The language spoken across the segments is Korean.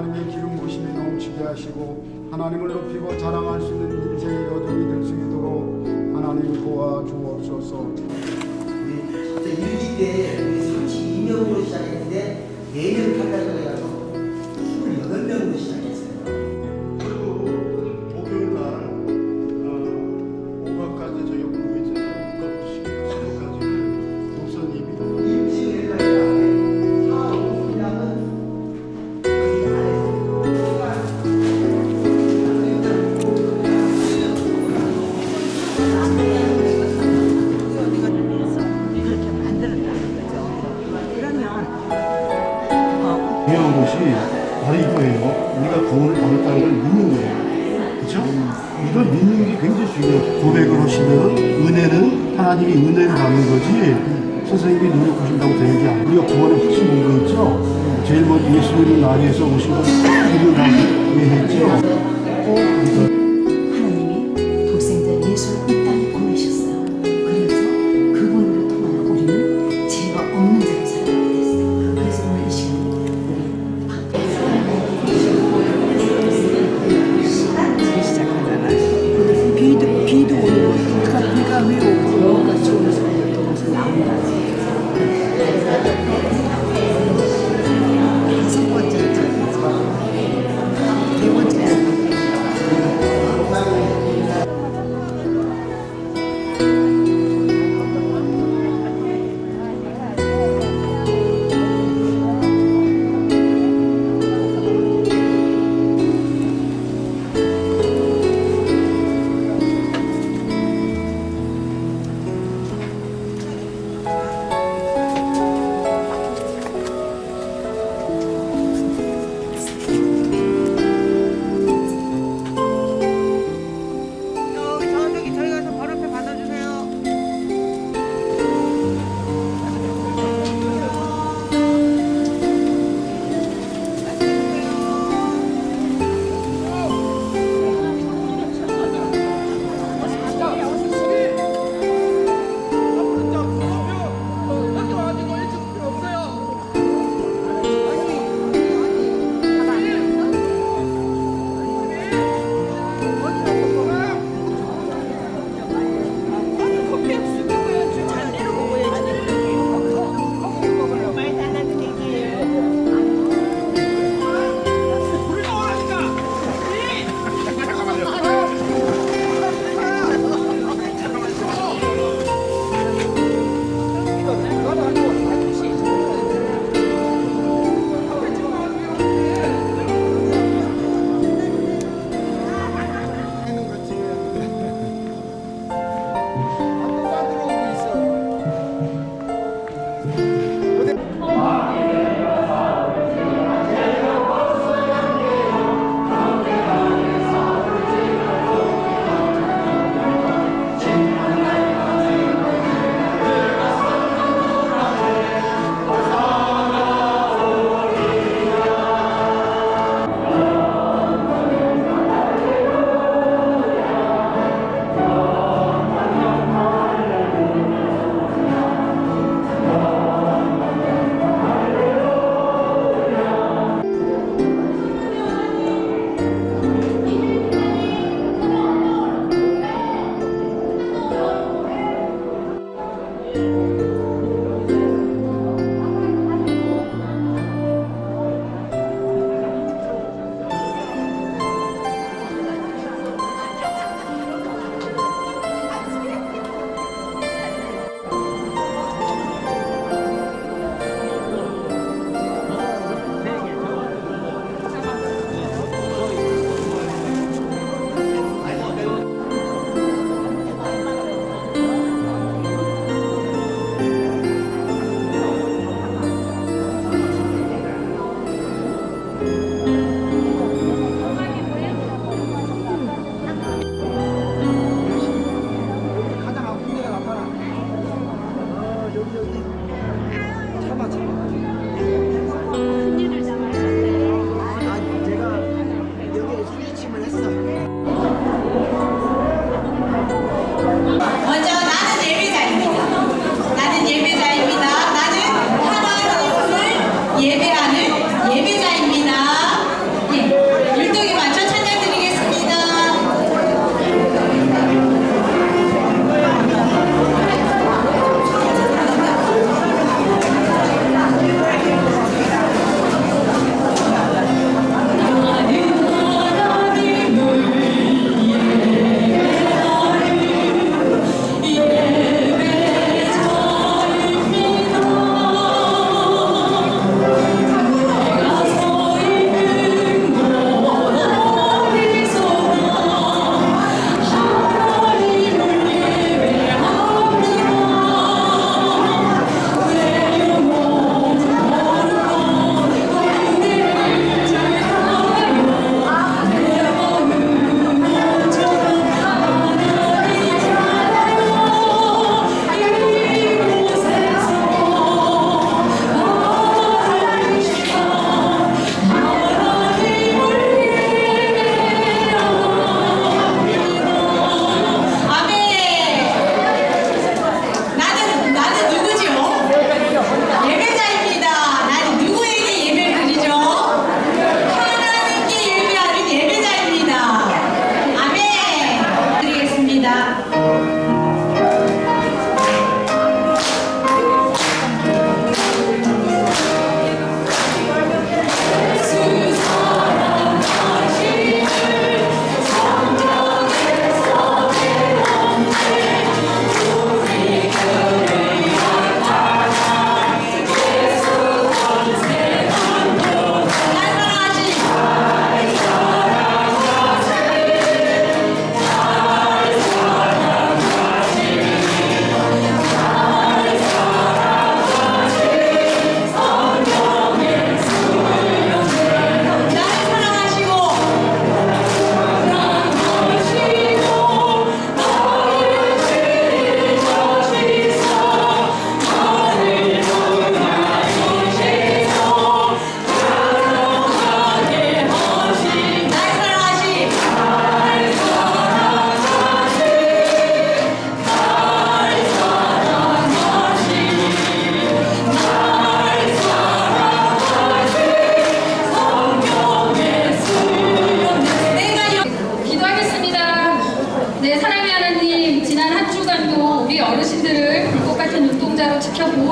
하나님의 기름 부심이 넘치게 하시고 하나님을 높이고 자랑할 수 있는 인생의 여정이 될 수 있도록 하나님 도와주옵소서. 우리 일기 때 32명으로 시작했는데 내년 가까이 가서 28명으로 시작했어요. 그리고 목요일 날 오가까지 저희 공부 있잖아요. 오가부터 16까지를 목사님이 임시회가 사업 분량은 여기 그렇게 만들었다는 거죠. 그러면 중요한 것이 바로 이거예요. 우리가 구원을 받았다는 걸 믿는 거예요. 그렇죠? 이걸 믿는 게 굉장히 중요해요. 고백을 하시면 은혜는 하나님이 은혜를 받는 거지 선생님이 노력하신다고 되는 게 아니에요. 우리가 구원의 핵심 본거 있죠? 제일 먼저 예수님이 나에서 오신 걸 우리가 이해했죠? 하나님이 독생자 예수를 이 땅에 보내셨어요. 그래서 그분을 통하여 우리는 죄가 없는 자로 살아가게 됐어요. 그래서 오늘 이 시간에 우리 시작하잖아. 비도 오고 비가 왜 오고 뭐가 좋은 소리를 통해서 나온다. 다섯 번째 네 번째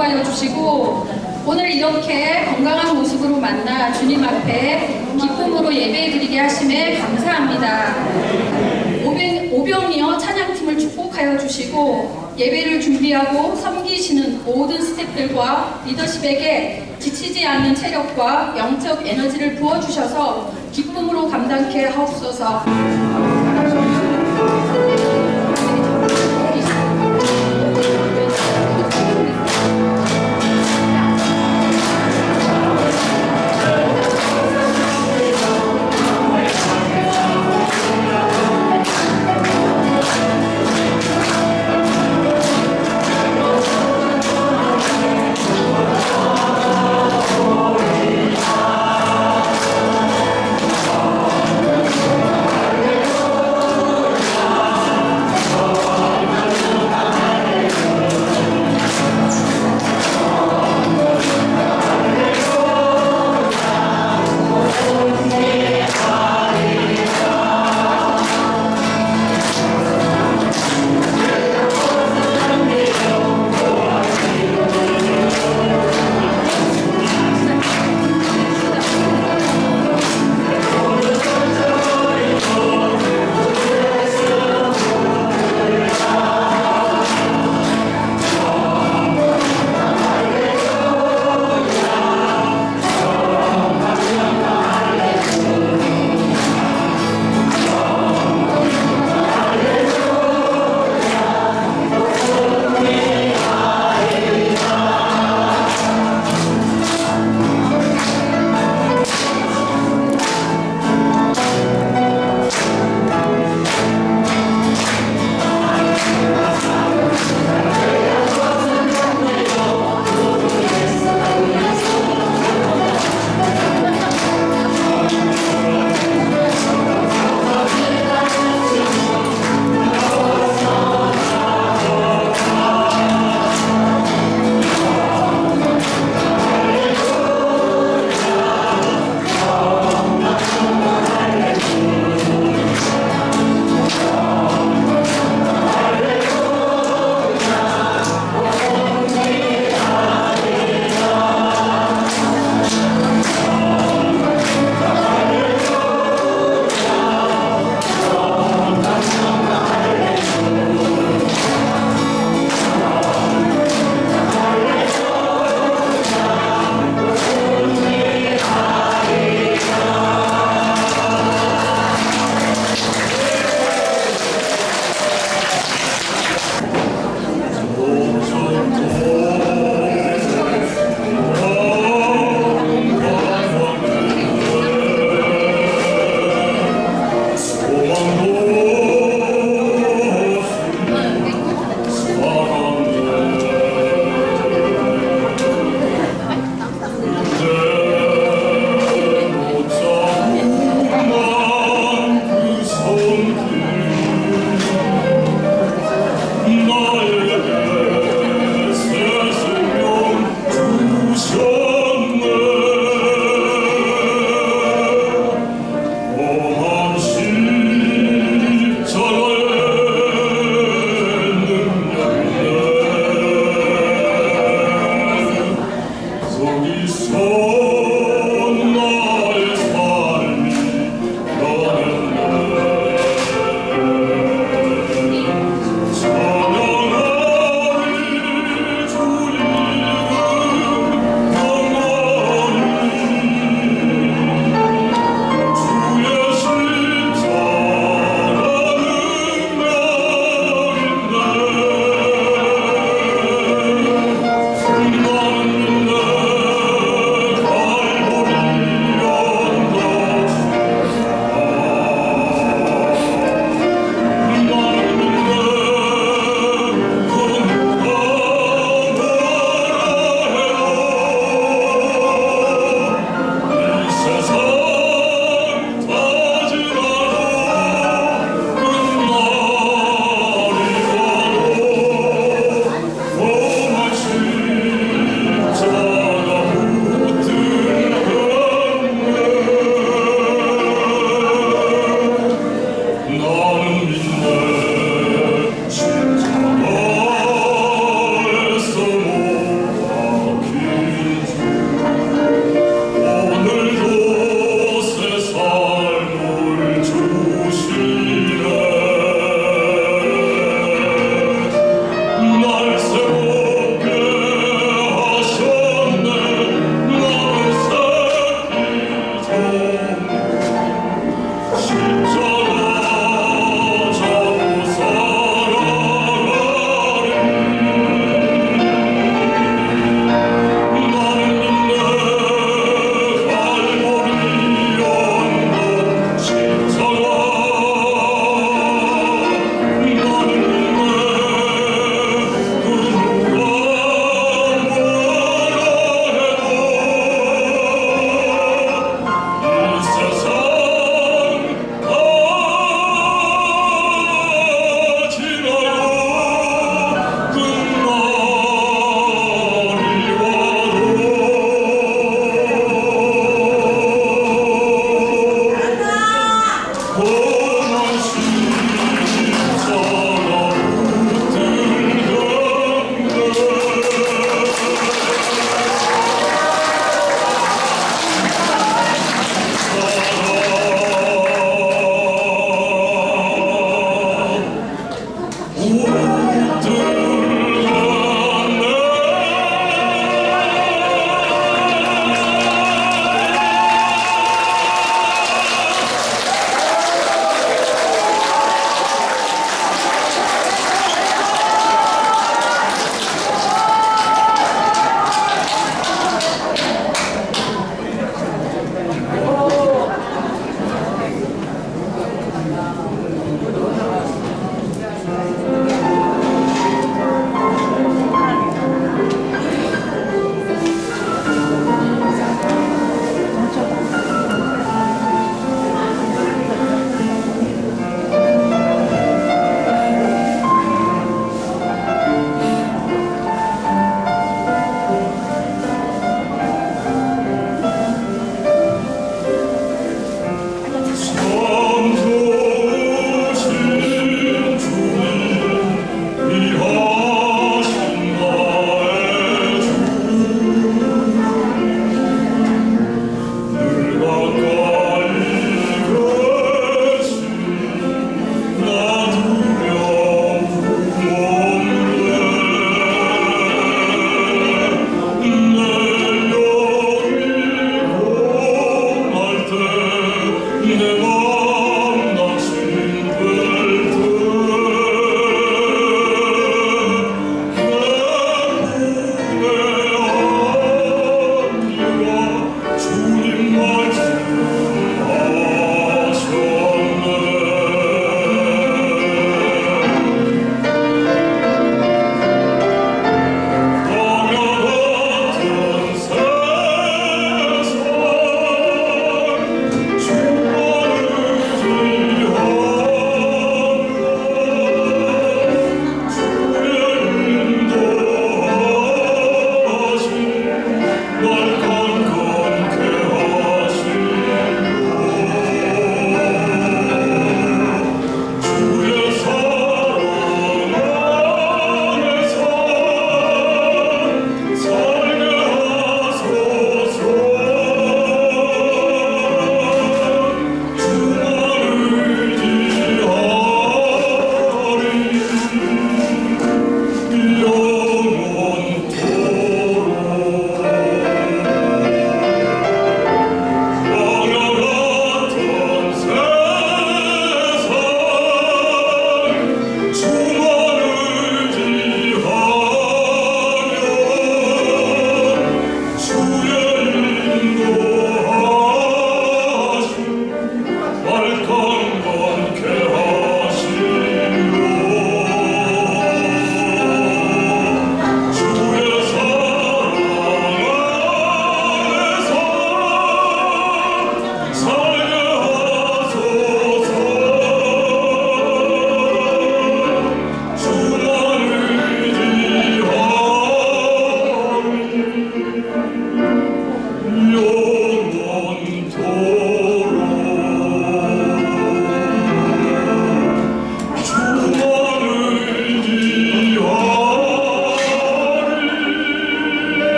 인도하여 주시고 오늘 이렇게 건강한 모습으로 만나 주님 앞에 기쁨으로 예배드리게 하심에 감사합니다. 오병이어 찬양팀을 축복하여 주시고 예배를 준비하고 섬기시는 모든 스태프들과 리더십에게 지치지 않는 체력과 영적 에너지를 부어주셔서 기쁨으로 감당케 하옵소서.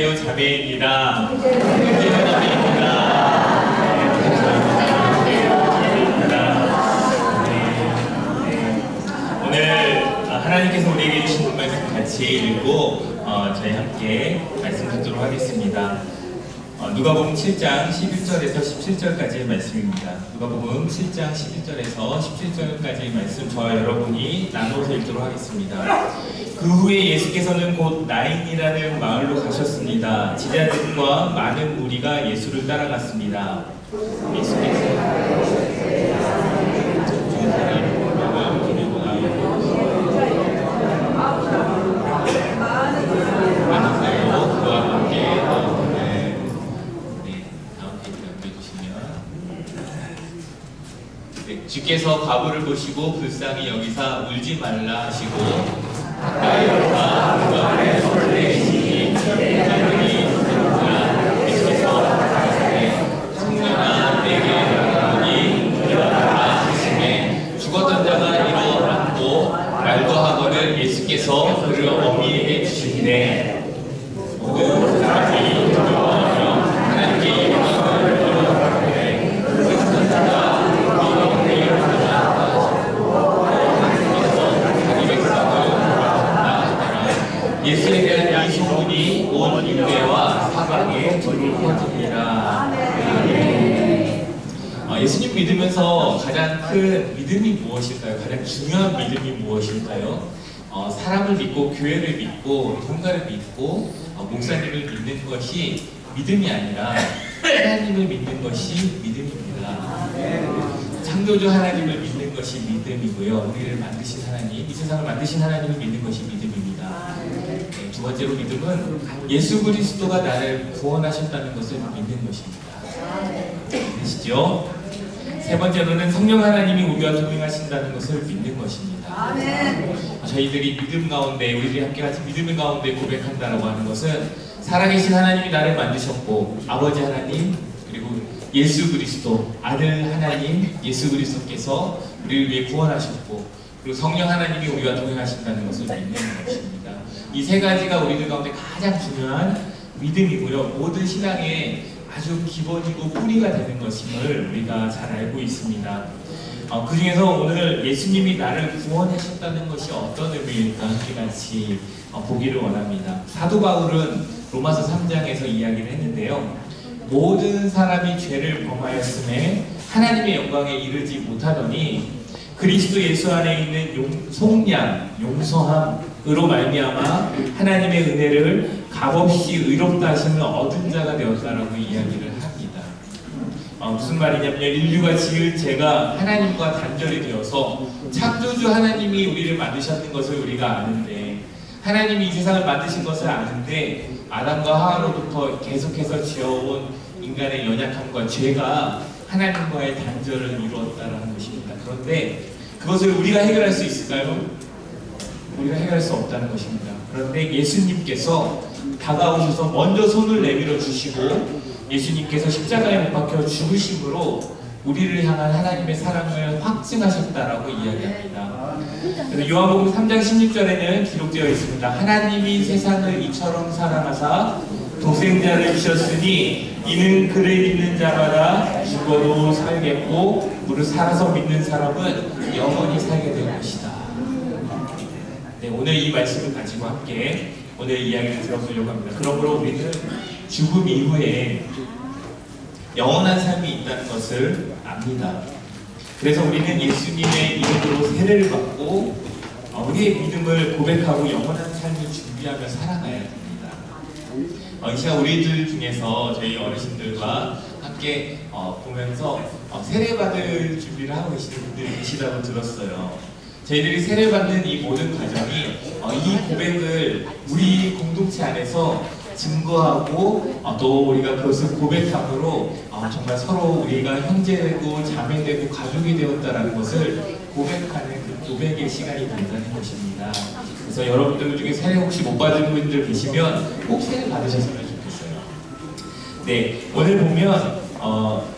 형제요 자매입니다. 형제요 자매입니다. 오늘 하나님께서 우리에게 주신 말씀 같이 읽고 저희 함께 말씀 듣도록 하겠습니다. 누가복음 7장 11절에서 17절까지의 말씀입니다. 누가복음 7장 11절에서 17절까지의 말씀 저와 여러분이 나누어서 읽도록 하겠습니다. 그 후에 예수께서는 곧 나인이라는 마을로 가셨습니다. 제자들과 많은 무리가 예수를 따라갔습니다. 예수께서 주께서 과부를 보시고 불쌍히 여기사 울지 말라 하시고 가까이 와서 그가 손에 계시니 제자들이 듣는지라 예수께서 성령아 내게 오니 일어나라 하시매 죽었던 자가 일어났고 말도 하거늘 예수께서 그를 어미에게 주시니되 모든 사람이 두려워하며 하나님께 이름을 부르짖으되 죽었던 자가 예수에 대한 이 소문이 온 유대와 사방에 퍼집니다. 예수님 믿으면서 가장 큰 믿음이 무엇일까요? 가장 중요한 믿음이 무엇일까요? 사람을 믿고 교회를 믿고 통가를 믿고 목사님을 믿는 것이 믿음이 아니라 하나님을 믿는 것이 믿음입니다. 창조주 하나님을 믿는 것이 믿음이고요. 우리를 만드신 하나님, 이 세상을 만드신 하나님을 믿는 것이 믿음입니다. 네, 두 번째로 믿음은 예수 그리스도가 나를 구원하셨다는 것을 믿는 것입니다. 믿으시죠? 세 번째로는 성령 하나님이 우리와 동행하신다는 것을 믿는 것입니다. 저희들이 믿음 가운데, 우리들이 함께 같이 믿음 가운데 고백한다라고 하는 것은 살아계신 하나님이 나를 만드셨고 아버지 하나님 그리고 예수 그리스도 아들 하나님 예수 그리스도께서 우리를 위해 구원하셨고 그리고 성령 하나님이 우리와 동행하신다는 것을 믿는 것입니다. 이 세 가지가 우리들 가운데 가장 중요한 믿음이고요. 모든 신앙의 아주 기본이고 뿌리가 되는 것임을 우리가 잘 알고 있습니다. 그 중에서 오늘 예수님이 나를 구원하셨다는 것이 어떤 의미일까 함께 같이 보기를 원합니다. 사도 바울은 로마서 3장에서 이야기를 했는데요. 모든 사람이 죄를 범하였음에 하나님의 영광에 이르지 못하더니 그리스도 예수 안에 있는 속량, 용서함으로 말미암아 하나님의 은혜를 값없이 의롭다 하심을 얻은 자가 되었다라고 이야기를 합니다. 무슨 말이냐면 인류가 지을 죄가 하나님과 단절이 되어서 창조주 하나님이 우리를 만드셨는 것을 우리가 아는데 하나님이 이 세상을 만드신 것을 아는데 아담과 하와로부터 계속해서 지어온 인간의 연약함과 죄가 하나님과의 단절을 이루었다는 것입니다. 그런데 그것을 우리가 해결할 수 있을까요? 우리가 해결할 수 없다는 것입니다. 그런데 예수님께서 다가오셔서 먼저 손을 내밀어 주시고 예수님께서 십자가에 못 박혀 죽으심으로 우리를 향한 하나님의 사랑을 확증하셨다라고 이야기합니다. 그래서 요한복음 3장 16절에는 기록되어 있습니다. 하나님이 세상을 이처럼 사랑하사 독생자를 주셨으니 이는 그를 믿는 자마다 죽어도 살겠고 무릇 살아서 믿는 사람은 영원히 살게 될 것이다. 네, 오늘 이 말씀을 가지고 함께 오늘 이야기를 들어보려고 합니다. 그러므로 우리는 죽음 이후에 영원한 삶이 있다는 것을 압니다. 그래서 우리는 예수님의 이름으로 세례를 받고 우리의 믿음을 고백하고 영원한 삶을 준비하며 살아가야 됩니다. 이 시간 우리들 중에서 저희 어르신들과 함께 보면서 세례받을 준비를 하고 계시는 분들이 계시다고 들었어요. 저희들이 세례받는 이 모든 과정이 이 고백을 우리 공동체 안에서 증거하고 또 우리가 그것을 고백함으로 정말 서로 우리가 형제되고 자매되고 가족이 되었다라는 것을 고백하는 그 고백의 시간이 된다는 것입니다. 그래서 여러분들 중에 세례 혹시 못 받은 분들 계시면 꼭 세례 받으셨으면 좋겠어요. 네, 오늘 보면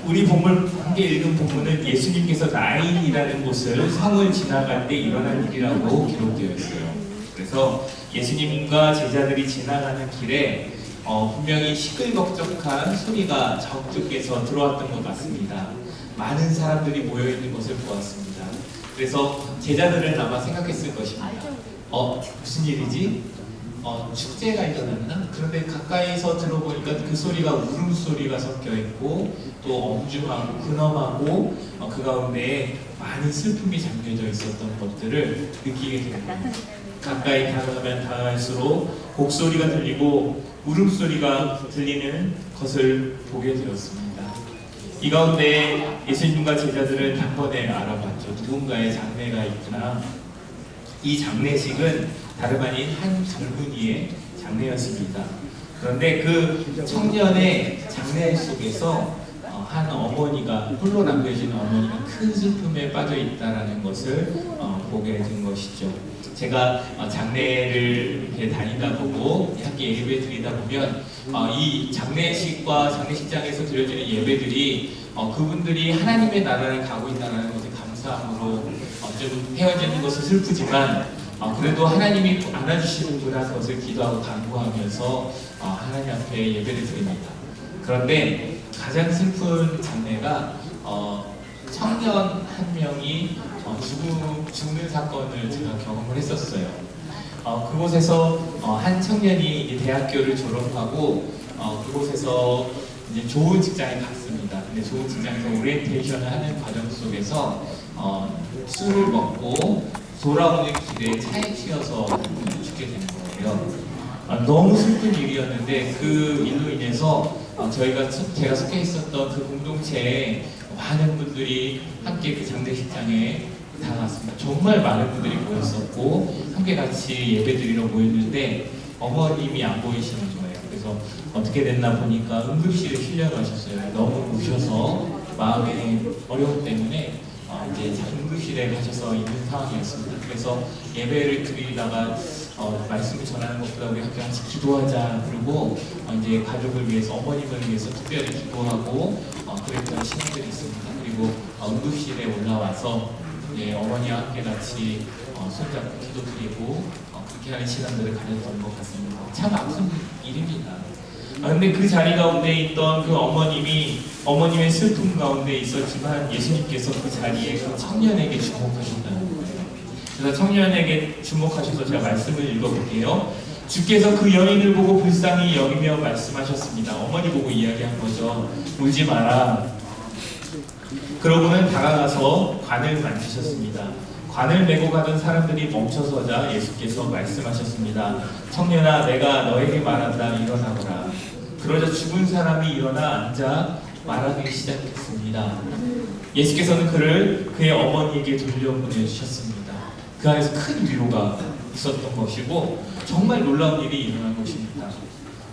우리 본문 함께 읽은 본문은 예수님께서 나인이라는 곳을 성을 지나갈 때 일어난 일이라고 기록되어 있어요. 그래서 예수님과 제자들이 지나가는 길에 분명히 시끌벅적한 소리가 저쪽에서 들어왔던 것 같습니다. 많은 사람들이 모여있는 것을 보았습니다. 그래서 제자들은 아마 생각했을 것입니다. 무슨 일이지? 축제가 일어났나? 그런데 가까이서 들어보니까 그 소리가 울음소리가 섞여 있고 또 엄중하고 근엄하고 그 가운데 많은 슬픔이 잠겨져 있었던 것들을 느끼게 됩니다. 가까이 다가가면 다가갈수록 곡소리가 들리고 울음소리가 들리는 것을 보게 되었습니다. 이 가운데 예수님과 제자들은 단번에 알아봤죠. 누군가의 장례가 있구나. 이 장례식은 다름 아닌 한 젊은이의 장례였습니다. 그런데 그 청년의 장례 속에서 한 어머니가, 홀로 남겨진 어머니가 큰 슬픔에 빠져 있다는 것을 보게 된 것이죠. 제가 장례를 이렇게 다니다 보고 함께 예배 드리다 보면 이 장례식과 장례식장에서 드려지는 예배들이 그분들이 하나님의 나라를 가고 있다는 것에 감사함으로 좀 헤어지는 것은 슬프지만 그래도 하나님이 안아주시는구나 그것을 기도하고 간구하면서 하나님 앞에 예배를 드립니다. 그런데 가장 슬픈 장례가 청년 한 명이 죽는 사건을 제가 경험을 했었어요. 그곳에서 한 청년이 이제 대학교를 졸업하고 그곳에서 이제 좋은 직장에 갔습니다. 근데 좋은 직장에서 오리엔테이션을 하는 과정 속에서 술을 먹고 돌아오는 길에 차에 치여서 죽게 된 거예요. 너무 슬픈 일이었는데 그 일로 인해서 제가 속해 있었던 그 공동체에 많은 분들이 함께 그 장례식장에 다가왔습니다. 정말 많은 분들이 모였었고 함께 같이 예배드리러 모였는데 어머님이 안 보이시는 거예요. 그래서 어떻게 됐나 보니까 응급실에 실려가셨어요. 너무 우셔서 마음의 어려움 때문에 이제 응급실에 가셔서 있는 상황이었습니다. 그래서 예배를 드리다가 말씀을 전하는 것보다 우리 함께 같이 기도하자. 그리고 이제 가족을 위해서, 어머님을 위해서 특별히 기도하고 그랬던 신앙들이 있습니다. 그리고 응급실에 올라와서 어머니와 함께 같이 손잡고 기도드리고 그렇게 하는 시간들을 가졌던 것 같습니다. 참 아픈 일입니다. 근데 그 자리 가운데 있던 그 어머님의 슬픔 가운데 있었지만 예수님께서 그 자리에 그 청년에게 주목하셨다는 거예요. 그래서 청년에게 주목하셔서 제가 말씀을 읽어볼게요. 주께서 그 여인을 보고 불쌍히 여기며 말씀하셨습니다. 어머니 보고 이야기한 거죠. 울지 마라. 그러고는 다가가서 관을 만지셨습니다. 관을 메고 가던 사람들이 멈춰서자 예수께서 말씀하셨습니다. 청년아, 내가 너에게 말한다. 일어나거라. 그러자 죽은 사람이 일어나 앉아 말하기 시작했습니다. 예수께서는 그를 그의 어머니에게 돌려보내주셨습니다. 그 안에서 큰 위로가 있었던 것이고 정말 놀라운 일이 일어난 것입니다.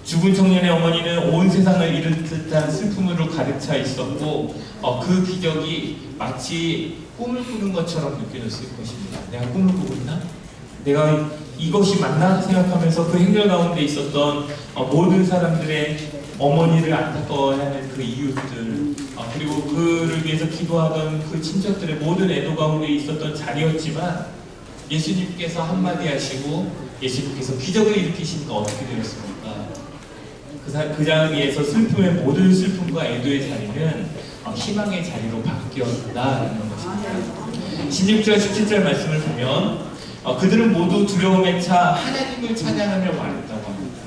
죽은 청년의 어머니는 온 세상을 잃은 듯한 슬픔으로 가득 차 있었고 그 기적이 마치 꿈을 꾸는 것처럼 느껴졌을 것입니다. 내가 꿈을 꾸고 있나? 내가 이것이 맞나? 생각하면서 그 행렬 가운데 있었던 모든 사람들의 어머니를 안타까워하는 그 이웃들 그리고 그를 위해서 기도하던 그 친척들의 모든 애도 가운데 있었던 자리였지만 예수님께서 한마디 하시고 예수님께서 기적을 일으키시니까 어떻게 되었습니까? 그 자리에서 슬픔의 모든 슬픔과 애도의 자리는 희망의 자리로 바뀌었다는 것입니다. 16절, 17절 말씀을 보면 그들은 모두 두려움에 차 하나님을 찬양하며 말했다고 합니다.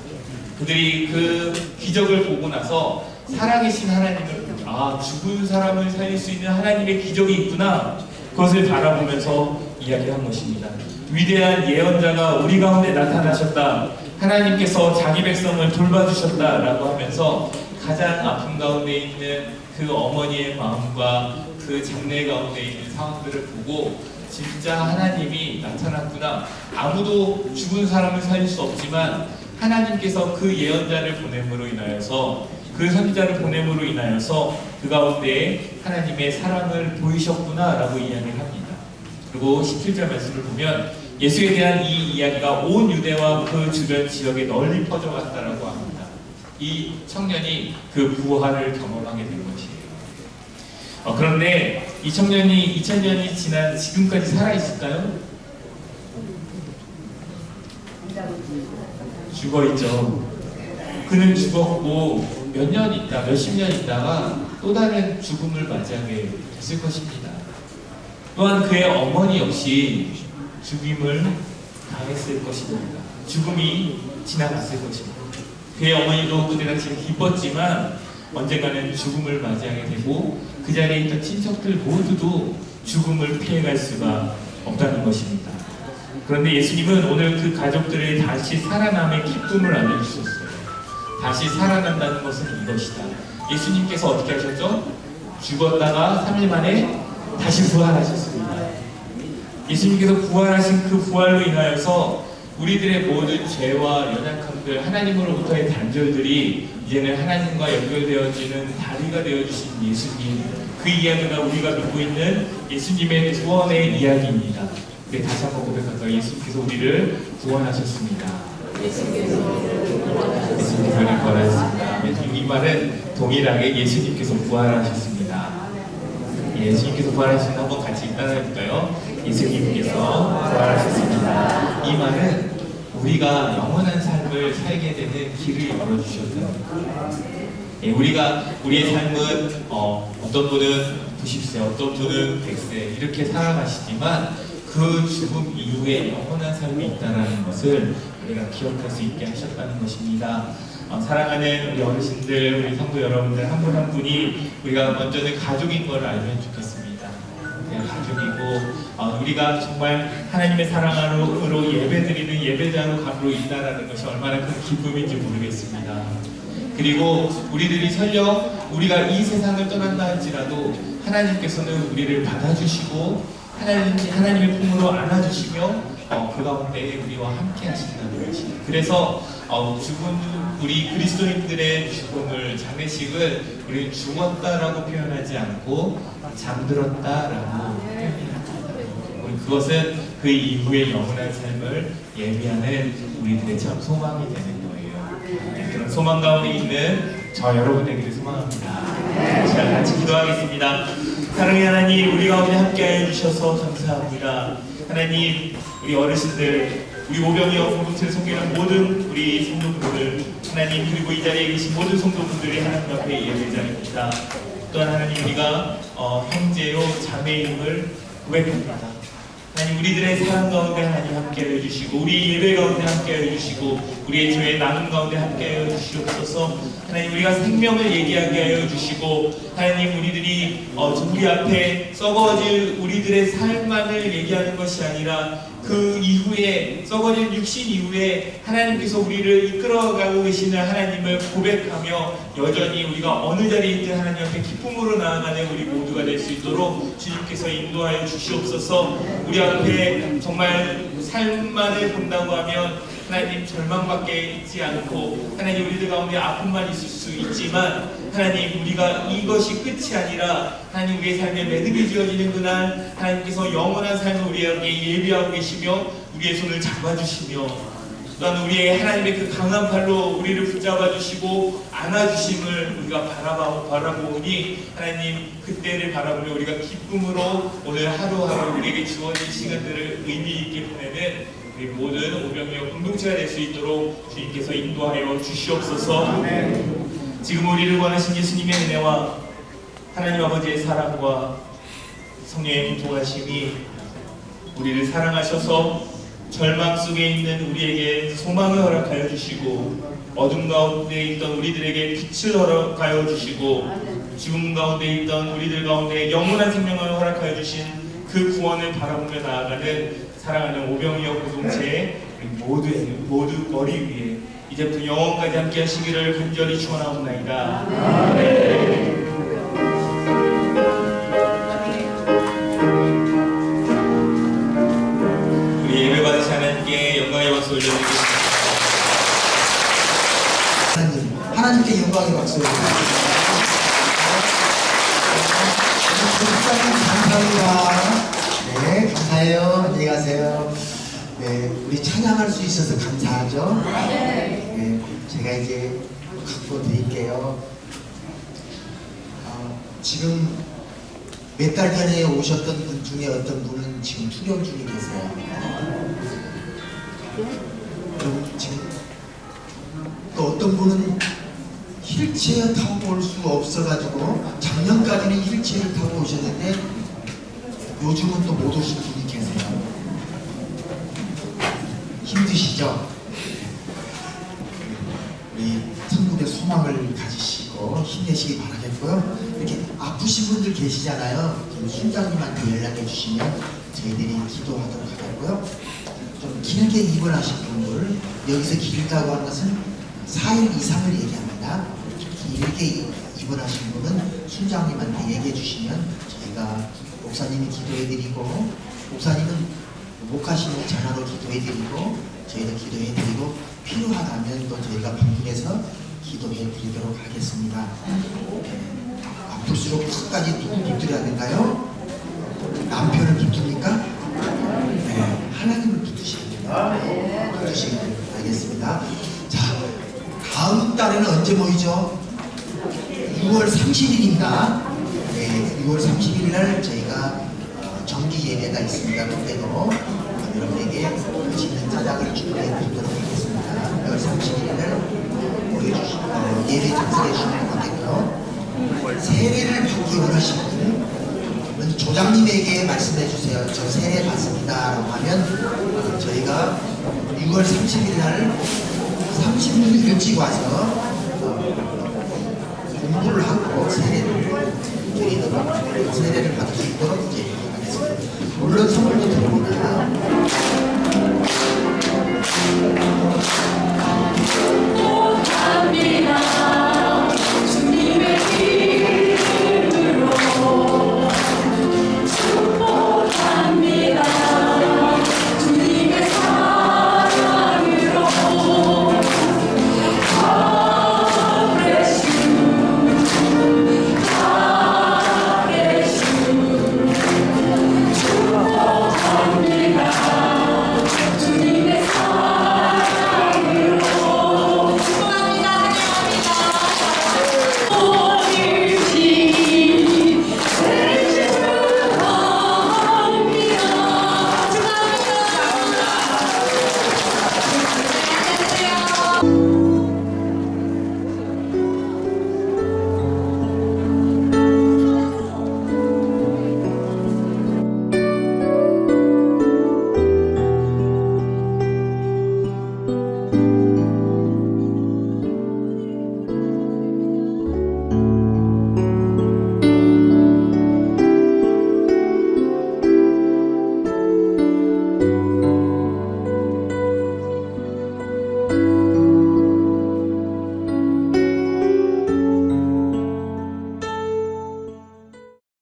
그들이 그 기적을 보고 나서 살아계신 하나님을 죽은 사람을 살릴 수 있는 하나님의 기적이 있구나 그것을 바라보면서 이야기한 것입니다. 위대한 예언자가 우리 가운데 나타나셨다. 하나님께서 자기 백성을 돌봐주셨다라고 하면서 가장 아픔 가운데 있는 그 어머니의 마음과 그 장례 가운데 있는 상황들을 보고 진짜 하나님이 나타났구나. 아무도 죽은 사람을 살릴 수 없지만 하나님께서 그 예언자를 보냄으로 인하여서 그 선지자를 보냄으로 인하여서 그 가운데 하나님의 사랑을 보이셨구나 라고 이야기를 합니다. 그리고 17절 말씀을 보면 예수에 대한 이 이야기가 온 유대와 그 주변 지역에 널리 퍼져갔다라고 합니다. 이 청년이 그 부활을 경험하게 된 것이에요. 그런데 이 청년이 2000년이 지난 지금까지 살아있을까요? 죽어있죠. 그는 죽었고 몇 년 있다, 몇십 년 있다가 또 다른 죽음을 맞이하게 됐을 것입니다. 또한 그의 어머니 역시 죽임을 당했을 것입니다. 죽음이 지나갔을 것입니다. 그의 어머니도 그때 당시 기뻤지만 언젠가는 죽음을 맞이하게 되고 그 자리에 있던 친척들 모두도 죽음을 피해갈 수가 없다는 것입니다. 그런데 예수님은 오늘 그 가족들의 다시 살아남의 기쁨을 알려주셨어요. 다시 살아난다는 것은 이것이다. 예수님께서 어떻게 하셨죠? 죽었다가 3일 만에 다시 부활하셨습니다. 예수님께서 부활하신 그 부활로 인하여서 우리들의 모든 죄와 연약함들, 하나님으로부터의 단절들이 이제는 하나님과 연결되어지는 다리가 되어주신 예수님, 그 이야기가 우리가 믿고 있는 예수님의 구원의 이야기입니다. 네, 다시 한번 고백할까요? 예수님께서 우리를 구원하셨습니다. 예수님께서 우리를 구원하셨습니다. 이 말은 동일하게 예수님께서 부활하셨습니다. 예수님께서 부활하셨습니다. 한번 같이 따라해볼까요? 예수님께서 부활하셨습니다. 이 말은 우리가 영원한 삶을 살게 되는 길을 열어주셨다. 우리의 삶은 어떤 분은 90세, 어떤 분은 100세 이렇게 살아가시지만 그 죽음 이후에 영원한 삶이 있다는 것을 우리가 기억할 수 있게 하셨다는 것입니다. 사랑하는 우리 어르신들, 우리 성도 여러분들 한 분 한 분이 우리가 먼저는 가족인 걸 알면 좋겠습니다. 가족이고 우리가 정말 하나님의 사랑으로 예배드리는 예배자로 감으로 있다라는 것이 얼마나 큰 기쁨인지 모르겠습니다. 그리고 우리들이 설령 우리가 이 세상을 떠난다 할지라도 하나님께서는 우리를 받아주시고 하나님의 품으로 안아주시며 그 가운데 우리와 함께 하신다는 것입니다. 그래서 우리 그리스도인들의 죽음을, 장례식을 우리 죽었다라고 표현하지 않고 잠들었다라고 표현합니다. 그것은 그 이후의 영원한 삶을 예비하는 우리들의 참 소망이 되는 거예요. 그런 소망 가운데 있는 저 여러분에게 소망합니다. 자, 같이 기도하겠습니다. 사랑의 하나님, 우리 가운데 함께하여 주셔서 감사합니다. 하나님, 우리 어르신들, 우리 오병이어 공동체를 섬기는 모든 우리 성도분들, 하나님, 그리고 이 자리에 계신 모든 성도분들이 하나님 앞에 예배자입니다. 또한 하나님, 우리가 형제요 자매임을 고백합니다. 하나님, 우리들의 사랑 가운데 하나님 함께하여 주시고, 우리 예배 가운데 함께하여 주시고, 우리의 죄의 나눔 가운데 함께하여 주시옵소서. 하나님, 우리가 생명을 얘기하게 하여 주시고, 하나님, 우리들이 우리 앞에 썩어질 우리들의 삶만을 얘기하는 것이 아니라 그 이후에 썩어진 육신 이후에 하나님께서 우리를 이끌어가고 계시는 하나님을 고백하며 여전히 우리가 어느 자리에 있든 하나님 앞에 기쁨으로 나아가는 우리 모두가 될 수 있도록 주님께서 인도하여 주시옵소서. 우리 앞에 정말 삶만을 본다고 하면 하나님 절망밖에 있지 않고 하나님 우리들 가운데 아픔만 있을 수 있지만 하나님 우리가 이것이 끝이 아니라 하나님 우리의 삶에 매듭이 지어지는 그날 하나님께서 영원한 삶을 우리에게 예비하고 계시며 우리의 손을 잡아주시며 또한 우리의 하나님의 그 강한 팔로 우리를 붙잡아 주시고 안아주심을 우리가 바라보니 하나님 그때를 바라보며 우리가 기쁨으로 오늘 하루하루 우리에게 주어진 시간들을 의미 있게 보내는 우리 모든 오병이어 공동체가 될 수 있도록 주님께서 인도하여 주시옵소서. 지금 우리를 원하신 예수님의 은혜와 하나님 아버지의 사랑과 성령의 통하심이 우리를 사랑하셔서 절망 속에 있는 우리에게 소망을 허락하여 주시고 어둠 가운데 있던 우리들에게 빛을 허락하여 주시고 죽음 가운데 있던 우리들 가운데 영원한 생명을 허락하여 주신 그 구원을 바라보며 나아가는 사랑하는 오병이어 공동체의 모두 머리 위에 이제부터 영원까지 함께 하시기를 간절히 축원하옵나이다. 우리 예배 받으신 하나님께 영광의 박수 올려드리겠습니다. 하나님께 영광의 박수 올려드립니다. 감사합니다. 네, 감사해요. 안녕히 가세요. 네, 우리 찬양할 수 있어서 감사하죠. 네, 제가 이제 갖고 드릴게요. 지금 몇 달 전에 오셨던 분 중에 어떤 분은 지금 투병 중에 계세요. 그럼 지금 또 어떤 분은 휠체어 타고 올 수 없어가지고 작년까지는 휠체어를 타고 오셨는데 요즘은 또 못 오신 분이 계세요. 힘드시죠? 우리 천국의 소망을 가지시고 힘내시기 바라겠고요. 이렇게 아프신 분들 계시잖아요. 순장님한테 연락해 주시면 저희들이 기도하도록 하겠고요. 좀 길게 입원하신 분들, 여기서 길다고 하는 것은 4일 이상을 얘기합니다. 길게 입원하신 분은 순장님한테 얘기해 주시면 저희가 목사님이 기도해드리고, 목사님은 못 가시면 전화로 기도해드리고, 저희도 기도해드리고, 필요하다면 또 저희가 방문해서 기도해드리도록 하겠습니다. 아플수록 끝까지 누구 붙들어야 될까요? 남편을 붙듭니까? 네, 하나님을 붙드셔야 됩니다. 붙드시면 알겠습니다. 자, 다음 달에는 언제 모이죠? 6월 30일입니다. 네, 6월 30일 날 저희가 정기 예배가 있습니다. 그때도 여러분에게 맛있는 짜장을 준비해 드리도록 하겠습니다. 6월 30일 날 예배 참석해 주시면 되겠고요. 세례를 받기 원하시는 분은 조장님에게 말씀해 주세요. 저 세례 받습니다 라고 하면 저희가 6월 30일 날 30분 일찍 와서 공부를 하고 세례를 드리도록, 세례를